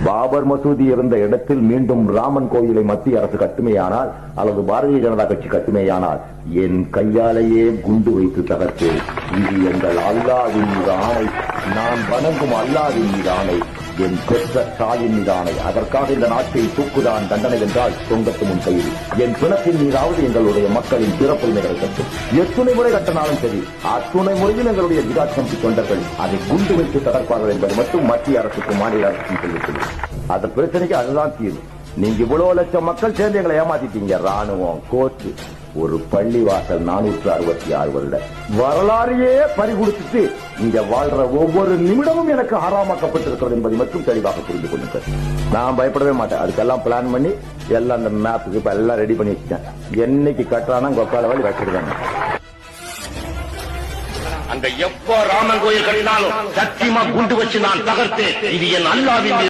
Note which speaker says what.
Speaker 1: பாபர் மசூதி இருந்த இடத்தில் மீண்டும் ராமன் கோயிலை மத்திய அரசு கட்டுமையானால் அல்லது பாரதிய ஜனதா கட்சி கட்டுமையானால் என் கையாலேயே குண்டு வைத்து தகர்த்தேன். இது எங்கள் அல்லாஹ்வின் மீது ஆணை, நான் வணங்கும் அல்லாஹ்வின் மீது ஆணை, என் பெற்ற தாயின் மீது ஆணை. அதற்காக இந்த நாட்டில் தூக்குதான் தண்டனை என்றால் தொங்கத்து முன் கைது. என் பிணத்தின் மீதாவது எங்களுடைய மக்களின் பிறப்புரிமைகளை கட்டும். எத்துணை முறை கட்டினாலும் சரி, அத்துணை முறையில் எங்களுடைய ஜிகாத் கமிட்டி தொண்டர்கள் அதை குண்டு வைத்து தகர்ப்பார்கள் என்பது மட்டும் மத்திய அரசுக்கும் மாநில அரசுக்கும் தெரிவித்தது. அந்த பிரச்சனைக்கு அதுதான் தீர்வு. நீங்க இவ்வளவு லட்சம் மக்கள் சேர்ந்து எங்களை ஏமாத்திட்டீங்க. ராணுவம், கோர்ட்டு, ஒரு பள்ளிவாசல் 466 வருட வரலாறையே பறிகொடுத்துட்டு இங்க வாழ்ற ஒவ்வொரு நிமிடமும் எனக்கு ஆறாமாக்கப்பட்டிருக்கிறது என்பதை மட்டும் தெளிவாக புரிந்து கொள்ளுங்கள். நான் பயப்படவே மாட்டேன். அதுக்கெல்லாம் பிளான் பண்ணி எல்லாம் அந்த மேப்புக்கு இப்ப எல்லாம் ரெடி பண்ணி வச்சுட்டேன். என்னைக்கு கட்டுறானா கொக்கால வழி வச்சிருக்காங்க.
Speaker 2: அங்க எப்போ ராமன் கோயில் கட்டினாலும் சத்தியமா குண்டு வச்சு நான் தகர்த்தேன். இது என் அல்லாஹ்வின்